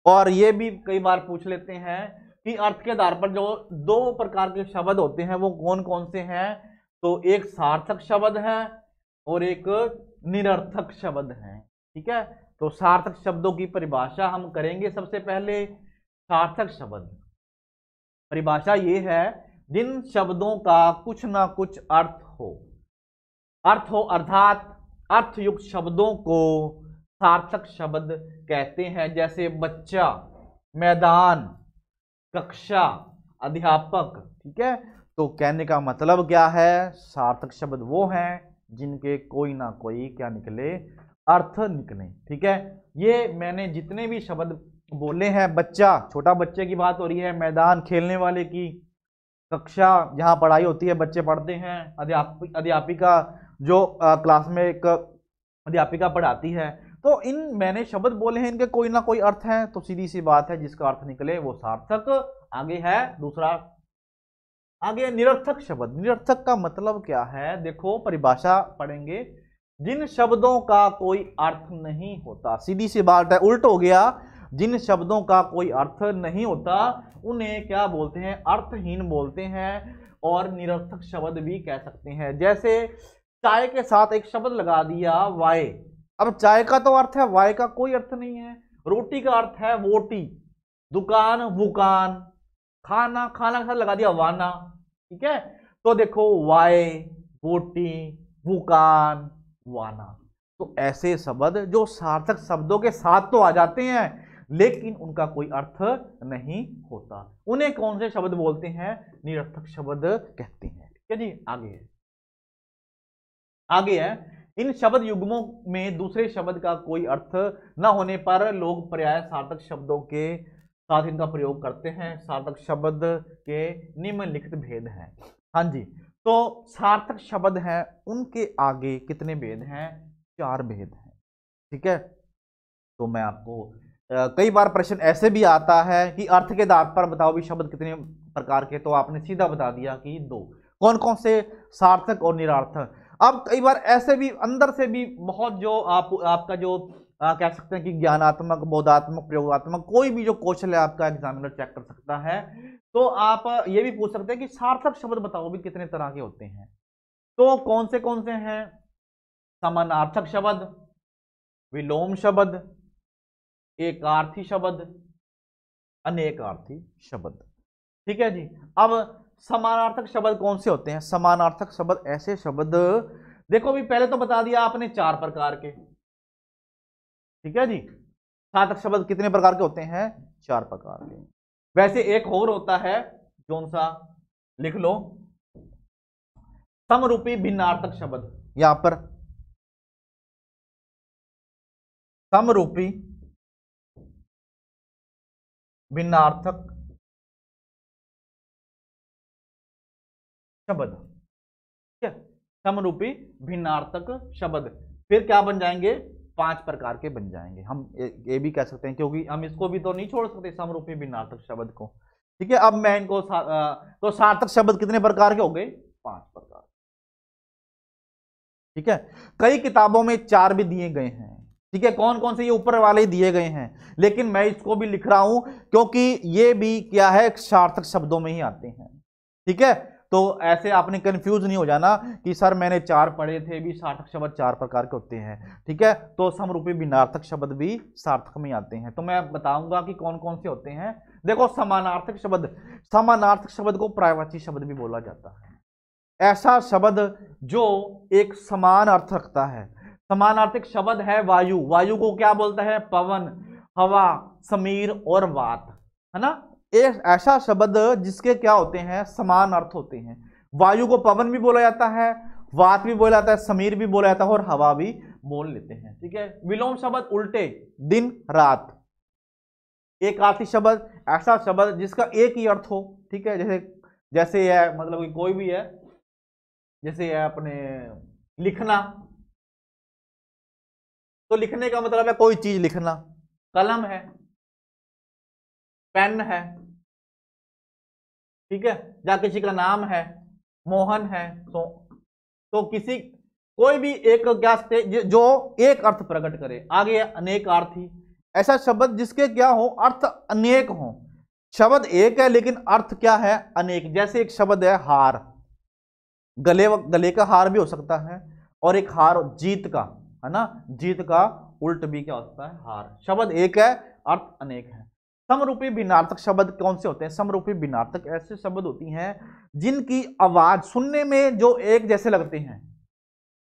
और ये भी कई बार पूछ लेते हैं कि अर्थ के आधार पर जो दो प्रकार के शब्द होते हैं वो कौन कौन से हैं, तो एक सार्थक शब्द है और एक निरर्थक शब्द है। ठीक है, तो सार्थक शब्दों की परिभाषा हम करेंगे। सबसे पहले सार्थक शब्द, परिभाषा ये है, जिन शब्दों का कुछ ना कुछ अर्थ हो अर्थात अर्थयुक्त शब्दों को सार्थक शब्द कहते हैं। जैसे बच्चा, मैदान, कक्षा, अध्यापक। ठीक है, तो कहने का मतलब क्या है? सार्थक शब्द वो हैं जिनके कोई ना कोई क्या निकले? अर्थ निकले। ठीक है, ये मैंने जितने भी शब्द बोले हैं, बच्चा छोटा बच्चे की बात हो रही है, मैदान खेलने वाले की, कक्षा जहाँ पढ़ाई होती है बच्चे पढ़ते हैं, अध्यापिका जो क्लास में एक अध्यापिका पढ़ाती है, तो इन मैंने शब्द बोले हैं, इनके कोई ना कोई अर्थ है, तो सीधी सी बात है जिसका अर्थ निकले वो सार्थक। आगे है दूसरा, आगे निरर्थक शब्द। निरर्थक का मतलब क्या है? देखो परिभाषा पढ़ेंगे, जिन शब्दों का कोई अर्थ नहीं होता। सीधी सी बात है, उल्ट हो गया, जिन शब्दों का कोई अर्थ नहीं होता उन्हें क्या बोलते हैं? अर्थहीन बोलते हैं और निरर्थक शब्द भी कह सकते हैं। जैसे चाय के साथ एक शब्द लगा दिया वाय, अब चाय का तो अर्थ है, वाय का कोई अर्थ नहीं है। रोटी का अर्थ है वोटी, दुकान वुकान, खाना खाना के साथ लगा दिया वाना। ठीक है, तो देखो वाय, वोटी, वुकान, वाना, तो ऐसे शब्द जो सार्थक शब्दों के साथ तो आ जाते हैं लेकिन उनका कोई अर्थ नहीं होता, उन्हें कौन से शब्द बोलते हैं? निरर्थक शब्द कहते हैं। ठीक है जी, आगे है इन शब्द युग्मों में दूसरे शब्द का कोई अर्थ न होने पर लोग पर्याय सार्थक शब्दों के साथ इनका प्रयोग करते हैं। सार्थक शब्द के निम्नलिखित भेद हैं। हाँ जी, तो सार्थक शब्द हैं उनके आगे कितने भेद हैं? 4 भेद हैं। ठीक है, तो मैं आपको कई बार प्रश्न ऐसे भी आता है कि अर्थ के आधार पर बताओ भी शब्द कितने प्रकार के, तो आपने सीधा बता दिया कि 2। कौन कौन से? सार्थक और निरार्थक। अब कई बार ऐसे भी अंदर से भी बहुत जो आपका जो कह सकते हैं कि ज्ञानात्मक, बोधात्मक, प्रयोगात्मक कोई भी जो कौशल है आपका एग्जामिनर चेक कर सकता है, तो आप ये भी पूछ सकते हैं कि सार्थक शब्द बताओ भी कितने तरह के होते हैं। तो कौन से हैं? समानार्थक शब्द, विलोम शब्द, एकार्थी शब्द, अनेकार्थी शब्द। ठीक है जी। अब समानार्थक शब्द कौन से होते हैं? समानार्थक शब्द ऐसे शब्द, देखो भी पहले तो बता दिया आपने 4 प्रकार के। ठीक है जी, सार्थक शब्द कितने प्रकार के होते हैं? 4 प्रकार के। वैसे एक और होता है, कौन सा? लिख लो, समरूपी भिन्नार्थक शब्द। यहां पर समरूपी भिन्नार्थक शब्द। ठीक है, समरूपी भिन्नार्थक शब्द फिर क्या बन जाएंगे? 5 प्रकार के बन जाएंगे। हम ये भी कह सकते हैं, क्योंकि हम इसको भी तो नहीं छोड़ सकते समरूपी भिन्नार्थक शब्द को। ठीक है, अब मैं इनको तो सार्थक शब्द कितने प्रकार के हो गए? 5 प्रकार। ठीक है, कई किताबों में 4 भी दिए गए हैं। ठीक है, कौन कौन से? ये ऊपर वाले दिए गए हैं, लेकिन मैं इसको भी लिख रहा हूं क्योंकि ये भी क्या है, सार्थक शब्दों में ही आते हैं। ठीक है, तो ऐसे आपने कंफ्यूज नहीं हो जाना कि सर मैंने 4 पढ़े थे, भी सार्थक शब्द 4 प्रकार के होते हैं। ठीक है, तो समरूपी भिन्नार्थक शब्द भी सार्थक में आते हैं। तो मैं बताऊंगा कि कौन कौन से होते हैं। देखो, समानार्थक शब्द, समानार्थक शब्द को पर्यायवाची शब्द भी बोला जाता है। ऐसा शब्द जो एक समान अर्थ रखता है। समानार्थक शब्द है वायु। वायु को क्या बोलता है? पवन, हवा, समीर और वात, है ना। एक ऐसा शब्द जिसके क्या होते हैं? समान अर्थ होते हैं। वायु को पवन भी बोला जाता है, वात भी बोला जाता है, समीर भी बोला जाता है और हवा भी बोल लेते हैं। ठीक है, विलोम शब्द उल्टे, दिन रात। एकार्थी शब्द ऐसा शब्द जिसका एक ही अर्थ हो। ठीक है, जैसे है, मतलब कि कोई भी है, जैसे है अपने लिखना, तो लिखने का मतलब है कोई चीज लिखना। कलम है, पेन है, ठीक है, या किसी का नाम है, मोहन है, तो किसी कोई भी एक क्या जो एक अर्थ प्रकट करे। आगे अनेकार्थी, ऐसा शब्द जिसके क्या हो? अर्थ अनेक हो। शब्द एक है लेकिन अर्थ क्या है? अनेक। जैसे एक शब्द है हार, गले का हार भी हो सकता है, और एक हार जीत का, है ना, जीत का उल्ट भी क्या होता है? हार। शब्द एक है, अर्थ अनेक है। समरूपी भिन्नार्थक शब्द कौन से होते हैं? समरूपी भिन्नार्थक ऐसे शब्द होती हैं जिनकी आवाज सुनने में जो एक जैसे लगते हैं,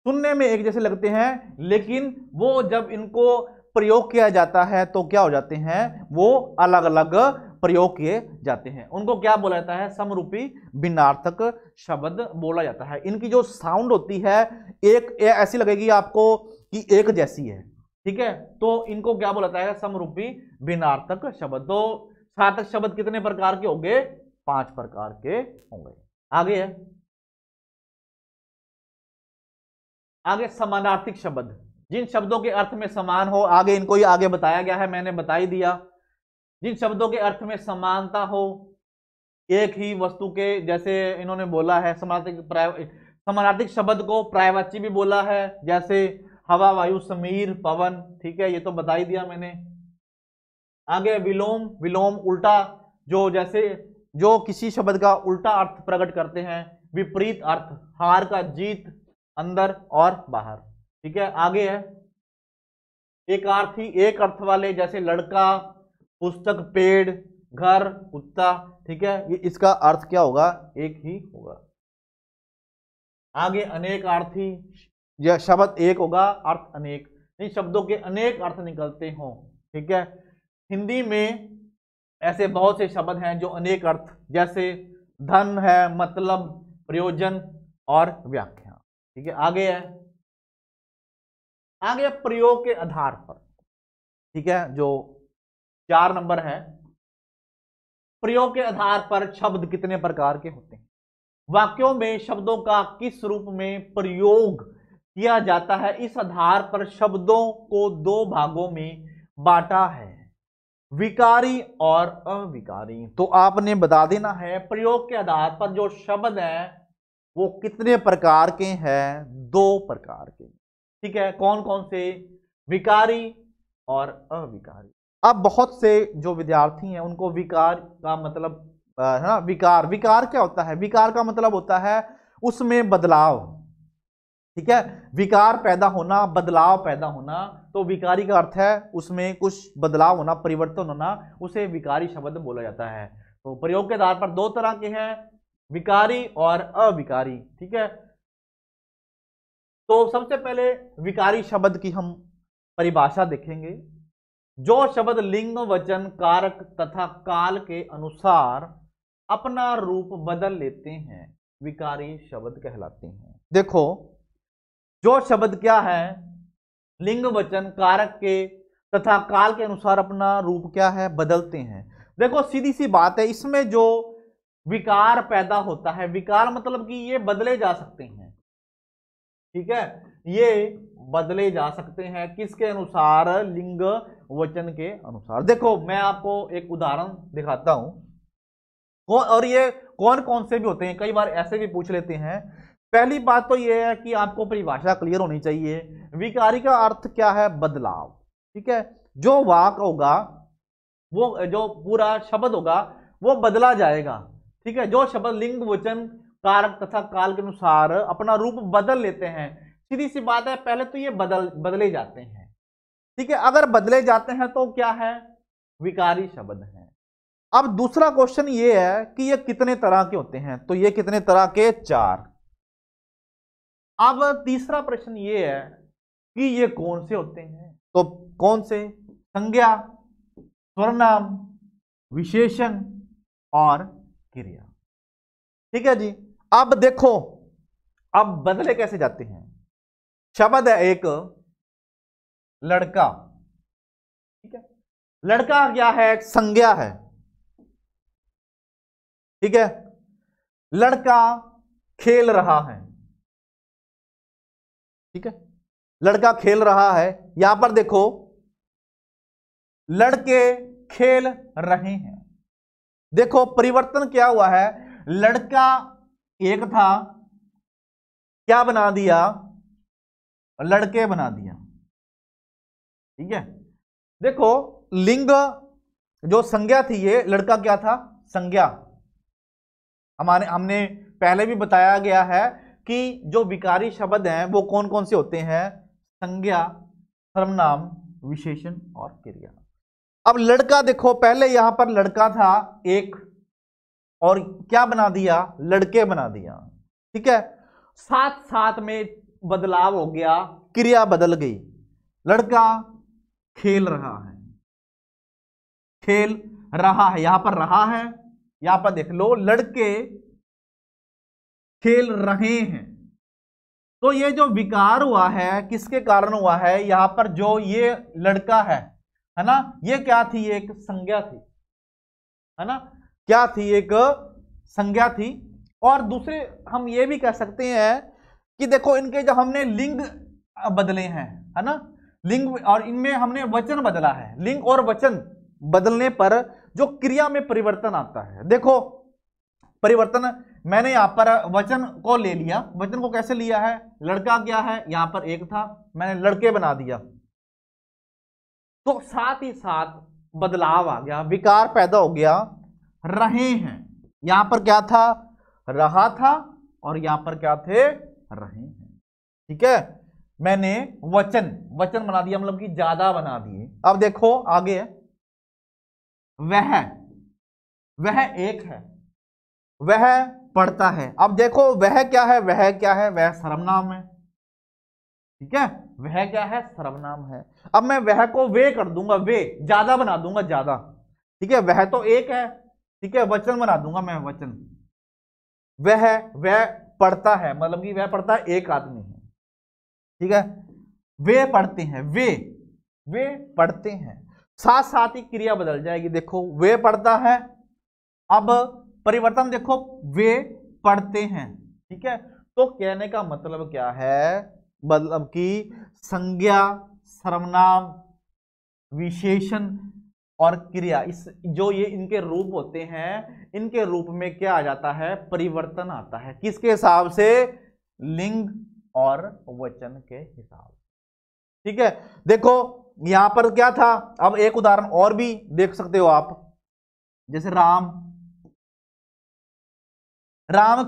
सुनने में एक जैसे लगते हैं, लेकिन वो जब इनको प्रयोग किया जाता है तो क्या हो जाते हैं? वो अलग अलग प्रयोग किए जाते हैं। उनको क्या बोला जाता है? समरूपी भिन्नार्थक शब्द बोला जाता है। इनकी जो साउंड होती है एक ऐसी लगेगी आपको कि एक जैसी है। ठीक है, तो इनको क्या बोला जाता है? समरूपी भिन्नार्थक शब्द। तो सार्थक शब्द कितने प्रकार के होंगे? 5 प्रकार के होंगे। आगे समानार्थिक शब्द, जिन शब्दों के अर्थ में समान हो। आगे इनको ही आगे बताया गया है, मैंने बता ही दिया। जिन शब्दों के अर्थ में समानता हो, एक ही वस्तु के, जैसे इन्होंने बोला है समानार्थिक शब्द को पर्यायवाची भी बोला है, जैसे हवा, वायु, समीर, पवन। ठीक है, ये तो बता ही दिया मैंने। आगे विलोम, विलोम उल्टा, जैसे जो किसी शब्द का उल्टा अर्थ प्रकट करते हैं। विपरीत अर्थ, हार का जीत, अंदर और बाहर। ठीक है, आगे है एकार्थी, एक अर्थ वाले, जैसे लड़का, पुस्तक, पेड़, घर, कुत्ता। ठीक है, ये इसका अर्थ क्या होगा? एक ही होगा। आगे अनेकार्थी, यह शब्द एक होगा, अर्थ अनेक, इन शब्दों के अनेक अर्थ निकलते हों। ठीक है, हिंदी में ऐसे बहुत से शब्द हैं जो अनेक अर्थ, जैसे धन है, मतलब, प्रयोजन और व्याख्या। ठीक है, आगे है, आगे प्रयोग के आधार पर। ठीक है, जो 4 नंबर है, प्रयोग के आधार पर शब्द कितने प्रकार के होते हैं। वाक्यों में शब्दों का किस रूप में प्रयोग किया जाता है, इस आधार पर शब्दों को 2 भागों में बांटा है, विकारी और अविकारी। तो आपने बता देना है प्रयोग के आधार पर जो शब्द है वो कितने प्रकार के हैं, 2 प्रकार के। ठीक है, कौन कौन से, विकारी और अविकारी। अब बहुत से जो विद्यार्थी हैं उनको विकार का मतलब है ना, विकार, विकार क्या होता है, विकार का मतलब होता है उसमें बदलाव। ठीक है, विकार पैदा होना, बदलाव पैदा होना, तो विकारी का अर्थ है उसमें कुछ बदलाव होना, परिवर्तन होना, उसे विकारी शब्द बोला जाता है। तो प्रयोग के आधार पर 2 तरह के हैं, विकारी और अविकारी। ठीक है, तो सबसे पहले विकारी शब्द की हम परिभाषा देखेंगे। जो शब्द लिंग, वचन, कारक तथा काल के अनुसार अपना रूप बदल लेते हैं, विकारी शब्द कहलाते हैं। देखो, जो शब्द क्या है, लिंग, वचन, कारक के तथा काल के अनुसार अपना रूप क्या है, बदलते हैं। देखो सीधी सी बात है, इसमें जो विकार पैदा होता है, विकार मतलब कि ये बदले जा सकते हैं। ठीक है, ये बदले जा सकते हैं किसके अनुसार, लिंग, वचन के अनुसार। देखो मैं आपको एक उदाहरण दिखाता हूं, और ये कौन कौन से भी होते हैं, कई बार ऐसे भी पूछ लेते हैं। पहली बात तो ये है कि आपको परिभाषा क्लियर होनी चाहिए। विकारी का अर्थ क्या है, बदलाव। ठीक है, जो वाक्य होगा, वो जो पूरा शब्द होगा वो बदला जाएगा। ठीक है, जो शब्द लिंग, वचन, कारक तथा काल के अनुसार अपना रूप बदल लेते हैं, सीधी सी बात है, पहले तो ये बदले जाते हैं। ठीक है, अगर बदले जाते हैं तो क्या है, विकारी शब्द है। अब दूसरा क्वेश्चन ये है कि ये कितने तरह के होते हैं, तो ये कितने तरह के, 4। अब तीसरा प्रश्न ये है कि ये कौन से होते हैं, तो कौन से, संज्ञा, सर्वनाम, विशेषण और क्रिया। ठीक है जी, अब देखो, अब बदले कैसे जाते हैं। शब्द है एक लड़का। ठीक है, लड़का क्या है, संज्ञा है। ठीक है, लड़का खेल रहा है। ठीक है, लड़का खेल रहा है, यहां पर देखो लड़के खेल रहे हैं। देखो परिवर्तन क्या हुआ है, लड़का एक था, क्या बना दिया, लड़के बना दिया। ठीक है, देखो लिंग जो संज्ञा थी, ये लड़का क्या था, संज्ञा। हमने पहले भी बताया गया है कि जो विकारी शब्द हैं वो कौन कौन से होते हैं, संज्ञा, सर्वनाम, विशेषण और क्रिया। अब लड़का देखो, पहले यहां पर लड़का था एक, और क्या बना दिया, लड़के बना दिया। ठीक है, साथ साथ में बदलाव हो गया, क्रिया बदल गई। लड़का खेल रहा है, खेल रहा है, यहां पर रहा है, यहां पर देख लो लड़के खेल रहे हैं। तो ये जो विकार हुआ है किसके कारण हुआ है, यहां पर जो ये लड़का है ना, ये क्या थी, एक संज्ञा थी, है ना, क्या थी, एक संज्ञा थी। और दूसरे हम ये भी कह सकते हैं कि देखो इनके जो हमने लिंग बदले हैं, है ना, लिंग, और इनमें हमने वचन बदला है। लिंग और वचन बदलने पर जो क्रिया में परिवर्तन आता है, देखो परिवर्तन, मैंने यहां पर वचन को ले लिया। वचन को कैसे लिया है, लड़का क्या है, यहां पर एक था, मैंने लड़के बना दिया, तो साथ ही साथ बदलाव आ गया, विकार पैदा हो गया। रहे हैं, यहां पर क्या था, रहा था, और यहां पर क्या थे, रहे हैं। ठीक है, मैंने वचन बना दिया, मतलब कि ज्यादा बना दिए। अब देखो आगे है, वह एक है, वह पढ़ता है। अब देखो वह क्या है, वह क्या है, वह सर्वनाम है। ठीक है, वह क्या है, सर्वनाम है। अब मैं वह को वे कर दूंगा, वे ज्यादा बना दूंगा, ज्यादा, ठीक है, वह तो एक है, ठीक है, वचन बना दूंगा मैं, वचन। वह पढ़ता है, मतलब कि वह पढ़ता है, एक आदमी है, ठीक है, वे पढ़ते हैं, वे पढ़ते हैं, साथ साथ ही क्रिया बदल जाएगी। देखो वे पढ़ता है, अब परिवर्तन देखो, वे पढ़ते हैं, ठीक है। तो कहने का मतलब क्या है, मतलब कि संज्ञा, सर्वनाम, विशेषण और क्रिया, इस जो ये इनके रूप होते हैं, इनके रूप में क्या आ जाता है, परिवर्तन आता है। किसके हिसाब से, लिंग और वचन के हिसाब से, ठीक है। देखो यहां पर क्या था, अब एक उदाहरण और भी देख सकते हो आप, जैसे राम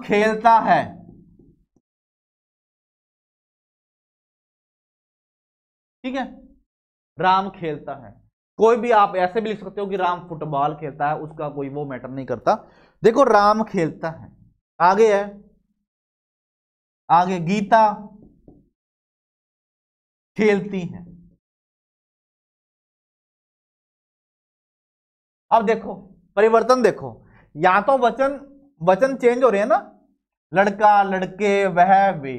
खेलता है, ठीक है, राम खेलता है। कोई भी आप ऐसे भी लिख सकते हो कि राम फुटबॉल खेलता है, उसका कोई वो मैटर नहीं करता। देखो राम खेलता है, आगे है, आगे गीता खेलती है। अब देखो परिवर्तन देखो, या तो वचन वचन चेंज हो रहे हैं ना, लड़का, लड़के, वह, वे,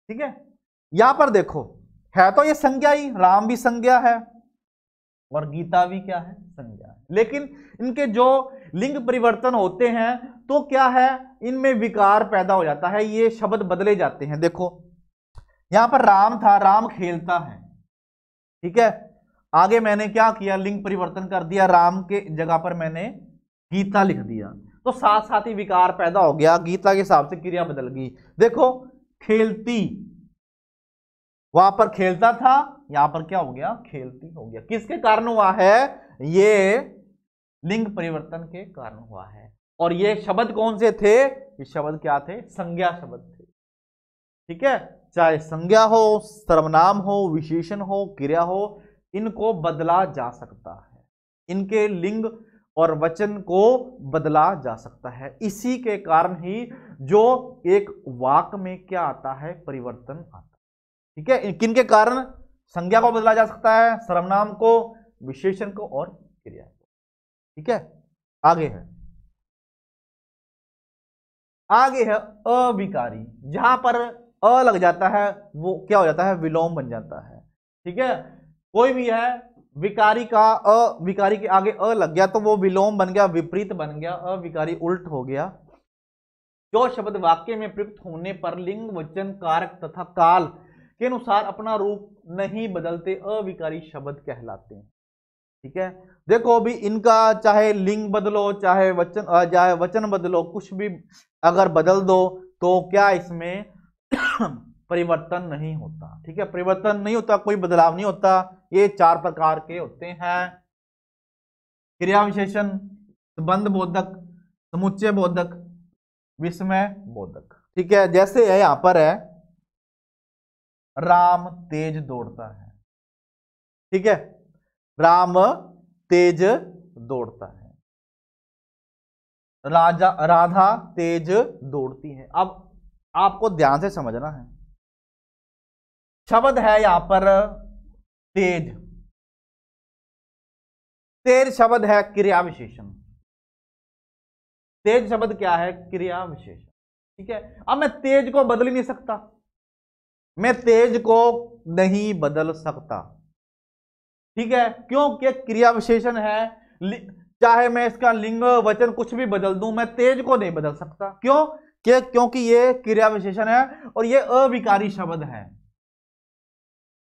ठीक है। यहां पर देखो है तो ये संज्ञा ही, राम भी संज्ञा है और गीता भी क्या है, संज्ञा है, लेकिन इनके जो लिंग परिवर्तन होते हैं तो क्या है, इनमें विकार पैदा हो जाता है, ये शब्द बदले जाते हैं। देखो यहां पर राम था, राम खेलता है, ठीक है, आगे मैंने क्या किया, लिंग परिवर्तन कर दिया, राम के जगह पर मैंने गीता लिख दिया, तो साथ साथ ही विकार पैदा हो गया, गीता के हिसाब से क्रिया बदल गई। देखो खेलती, वहां पर खेलता था, यहां पर क्या हो गया, खेलती हो गया। किसके कारण हुआ है, ये लिंग परिवर्तन के कारण हुआ है। और ये शब्द कौन से थे, ये शब्द क्या थे, संज्ञा शब्द थे, ठीक है। चाहे संज्ञा हो, सर्वनाम हो, विशेषण हो, क्रिया हो, इनको बदला जा सकता है, इनके लिंग और वचन को बदला जा सकता है। इसी के कारण ही जो एक वाक्य में क्या आता है, परिवर्तन आता है, ठीक है। किनके कारण, संज्ञा को बदला जा सकता है, सर्वनाम को, विशेषण को और क्रिया को, ठीक है। आगे है अविकारी, जहां पर अ लग जाता है वो क्या हो जाता है, विलोम बन जाता है, ठीक है। कोई भी है, विकारी का विकारी के आगे अ लग गया तो वो विलोम बन गया, विपरीत बन गया, अविकारी उल्ट हो गया। जो शब्द वाक्य में प्रयुक्त होने पर लिंग, वचन, कारक तथा काल के अनुसार अपना रूप नहीं बदलते, अविकारी शब्द कहलाते हैं, ठीक है। देखो अभी इनका चाहे लिंग बदलो, चाहे वचन बदलो, कुछ भी अगर बदल दो तो क्या इसमें परिवर्तन नहीं होता, ठीक है, परिवर्तन नहीं होता, कोई बदलाव नहीं होता। ये 4 प्रकार के होते हैं, क्रिया विशेषण, संबंध बोधक, समुच्चय बोधक, विस्मय बोधक, ठीक है। जैसे है यहां पर है, राम तेज दौड़ता है, ठीक है, राम तेज दौड़ता है, राधा तेज दौड़ती है। अब आपको ध्यान से समझना है, शब्द है यहां पर तेज, तेज शब्द है क्रिया विशेषण, तेज शब्द क्या है, क्रिया विशेषण, ठीक है। अब मैं तेज को बदल ही नहीं सकता, मैं तेज को नहीं बदल सकता, ठीक है, क्योंकि क्रिया विशेषण है, चाहे मैं इसका लिंग, वचन कुछ भी बदल दूं, मैं तेज को नहीं बदल सकता। क्यों, क्योंकि ये क्रिया विशेषण है और ये अविकारी शब्द है।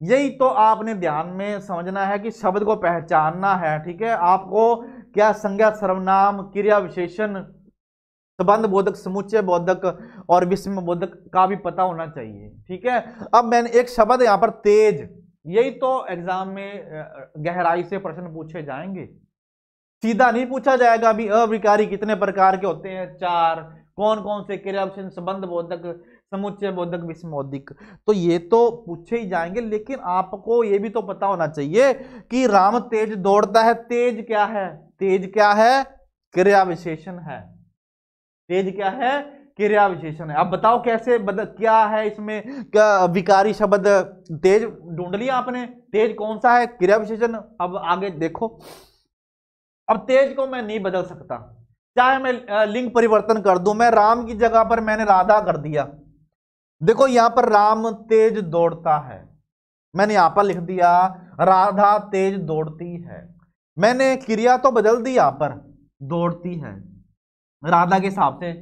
यही तो आपने ध्यान में समझना है कि शब्द को पहचानना है, ठीक है। आपको क्या संज्ञा, सर्वनाम, क्रिया विशेषण, संबंध बोधक, समुच्चय बोधक और विस्मय बोधक का भी पता होना चाहिए, ठीक है। अब मैंने एक शब्द यहां पर तेज, यही तो एग्जाम में गहराई से प्रश्न पूछे जाएंगे, सीधा नहीं पूछा जाएगा अभी अविकारी कितने प्रकार के होते हैं, 4, कौन कौन से, क्रिया विशेषण, संबंध बोधक, समुच्चय बोधक, विस्मय बोधक, तो ये तो पूछे ही जाएंगे। लेकिन आपको ये भी तो पता होना चाहिए कि राम तेज दौड़ता है, तेज क्या है, तेज क्या है, क्रिया विशेषण है, तेज क्या है, क्रिया विशेषण है। अब बताओ कैसे बदल, क्या है इसमें, क्या विकारी शब्द तेज ढूंढ लिया आपने, तेज कौन सा है, क्रिया विशेषण। अब आगे देखो, अब तेज को मैं नहीं बदल सकता, चाहे मैं लिंग परिवर्तन कर दूं, मैं राम की जगह पर मैंने राधा कर दिया। देखो यहां पर राम तेज दौड़ता है, मैंने यहां पर लिख दिया राधा तेज दौड़ती है। मैंने क्रिया तो बदल दी, यहां पर दौड़ती है, राधा के हिसाब से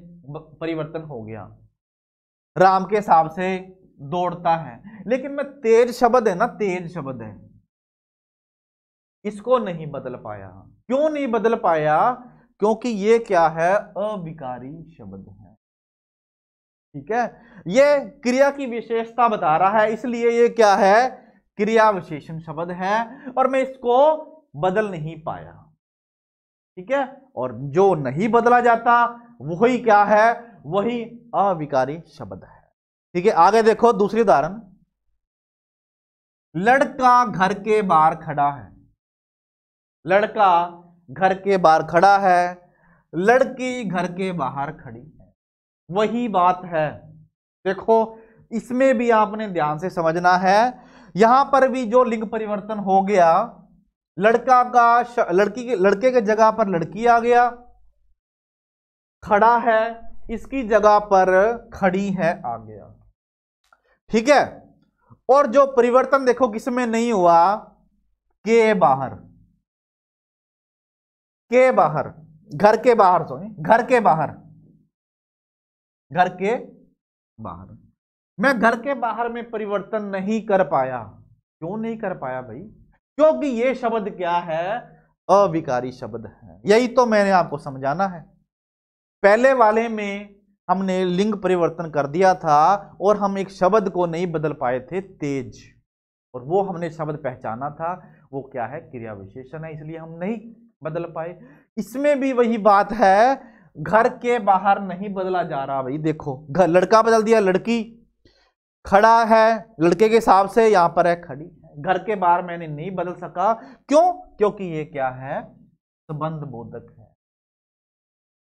परिवर्तन हो गया, राम के हिसाब से दौड़ता है। लेकिन मैं तेज शब्द है ना, तेज शब्द है, इसको नहीं बदल पाया। क्यों नहीं बदल पाया? क्योंकि ये क्या है, अविकारी शब्द है। ठीक है, ये क्रिया की विशेषता बता रहा है, इसलिए ये क्या है, क्रिया विशेषण शब्द है, और मैं इसको बदल नहीं पाया। ठीक है, और जो नहीं बदला जाता वही क्या है, वही अविकारी शब्द है। ठीक है, आगे देखो दूसरी उदाहरण। लड़का घर के बाहर खड़ा है, लड़का घर के बाहर खड़ा है, लड़की घर के बाहर खड़ी है, वही बात है। देखो इसमें भी आपने ध्यान से समझना है, यहां पर भी जो लिंग परिवर्तन हो गया, लड़का का लड़के के जगह पर लड़की आ गया, खड़ा है इसकी जगह पर खड़ी है आ गया। ठीक है, और जो परिवर्तन देखो किसमें नहीं हुआ, के बाहर, के बाहर, घर के बाहर, सॉरी घर के बाहर, घर के बाहर। मैं घर के बाहर में परिवर्तन नहीं कर पाया। क्यों नहीं कर पाया भाई? क्योंकि ये शब्द क्या है, अविकारी शब्द है। यही तो मैंने आपको समझाना है। पहले वाले में हमने लिंग परिवर्तन कर दिया था और हम एक शब्द को नहीं बदल पाए थे, तेज, और वो हमने शब्द पहचाना था, वो क्या है, क्रिया विशेषण है, इसलिए हम नहीं बदल पाए। इसमें भी वही बात है, घर के बाहर नहीं बदला जा रहा भाई। देखो घर, लड़का बदल दिया, लड़की, खड़ा है लड़के के हिसाब से, यहां पर है खड़ी है, घर के बाहर मैंने नहीं बदल सका। क्यों? क्योंकि ये क्या है, संबंध बोधक है,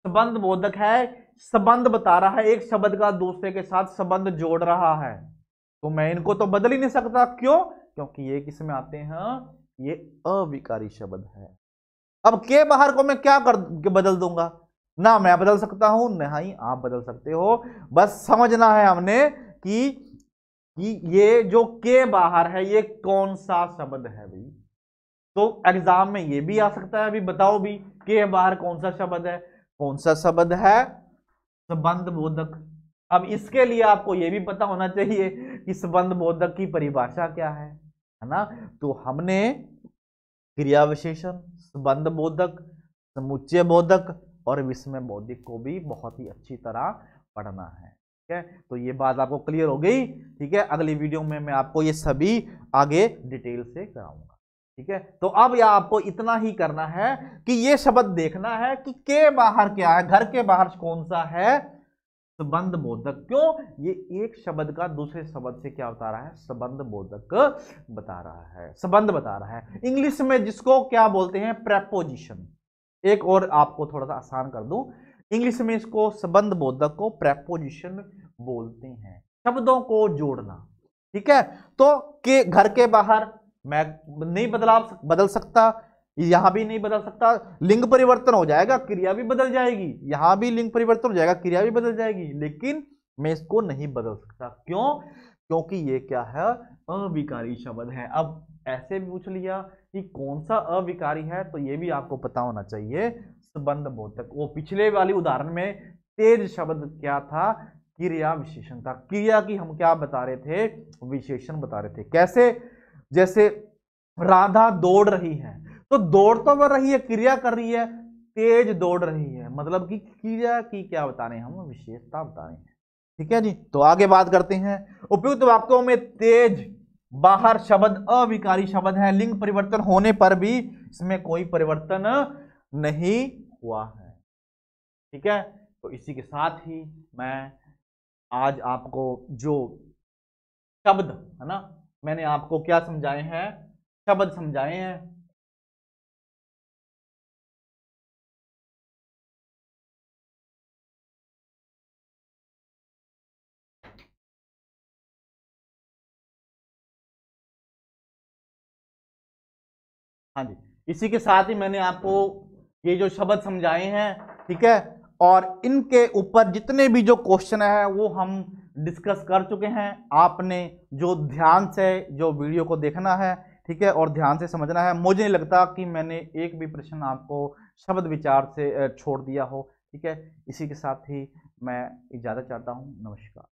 संबंध बोधक है, संबंध बता रहा है, एक शब्द का दूसरे के साथ संबंध जोड़ रहा है, तो मैं इनको तो बदल ही नहीं सकता। क्यों? क्योंकि ये किस में आते हैं, ये अविकारी शब्द है। अब के बाहर को मैं क्या कर बदल दूंगा, ना मैं बदल सकता हूं, ना ही आप बदल सकते हो। बस समझना है हमने कि ये जो के बाहर है ये कौन सा शब्द है भाई। तो एग्जाम में ये भी आ सकता है, अभी बताओ भी के बाहर कौन सा शब्द है, कौन सा शब्द है, संबंध बोधक। अब इसके लिए आपको यह भी पता होना चाहिए कि संबंध बोधक की परिभाषा क्या है ना। तो हमने क्रिया विशेषण, संबंध बोधक, समुच्चय बोधक और विस्मय बोधक को भी बहुत ही अच्छी तरह पढ़ना है। ठीक है, तो ये बात आपको क्लियर हो गई। ठीक है, अगली वीडियो में मैं आपको ये सभी आगे डिटेल से कराऊंगा। ठीक है, तो अब यह आपको इतना ही करना है कि ये शब्द देखना है कि के बाहर क्या है, घर के बाहर कौन सा है, संबंध बोधक। क्यों? ये एक शब्द का दूसरे शब्द से क्या बता रहा है, संबंध बोधक बता रहा है, संबंध बता रहा है। इंग्लिश में जिसको क्या बोलते हैं, प्रेपोजिशन। एक और आपको थोड़ा सा आसान कर दूं, इंग्लिश में इसको संबंध बोधक को प्रेपोजिशन बोलते हैं, शब्दों को जोड़ना। ठीक है, तो के घर के बाहर मैं नहीं बदल सकता, यहां भी नहीं बदल सकता, लिंग परिवर्तन हो जाएगा, क्रिया भी बदल जाएगी, यहां भी लिंग परिवर्तन हो जाएगा, क्रिया भी बदल जाएगी, लेकिन मैं इसको नहीं बदल सकता। क्यों? क्योंकि ये क्या है, अविकारी शब्द है। अब ऐसे भी पूछ लिया कि कौन सा अविकारी है, तो ये भी आपको पता होना चाहिए, संबंध बोधक। वो पिछले वाली उदाहरण में तेज शब्द क्या था, क्रिया विशेषण था। क्रिया की हम क्या बता रहे थे, विशेषण बता रहे थे। कैसे? जैसे राधा दौड़ रही है, तो दौड़ तो बढ़ रही है, क्रिया कर रही है, तेज दौड़ रही है, मतलब कि क्रिया की क्या बता रहे हैं हम, विशेषता बता रहे हैं। ठीक है जी, तो आगे बात करते हैं। उपयुक्त वाक्यों में तेज बाहर शब्द अविकारी शब्द है, लिंग परिवर्तन होने पर भी इसमें कोई परिवर्तन नहीं हुआ है। ठीक है, तो इसी के साथ ही मैं आज आपको जो शब्द है ना, मैंने आपको क्या समझाए हैं, शब्द समझाए हैं, हाँ जी, इसी के साथ ही मैंने आपको ये जो शब्द समझाए हैं, ठीक है, और इनके ऊपर जितने भी जो क्वेश्चन है वो हम डिस्कस कर चुके हैं। आपने जो ध्यान से जो वीडियो को देखना है, ठीक है, और ध्यान से समझना है। मुझे नहीं लगता कि मैंने एक भी प्रश्न आपको शब्द विचार से छोड़ दिया हो, ठीक है। इसी के साथ ही मैं इजाज़त चाहता हूँ। नमस्कार।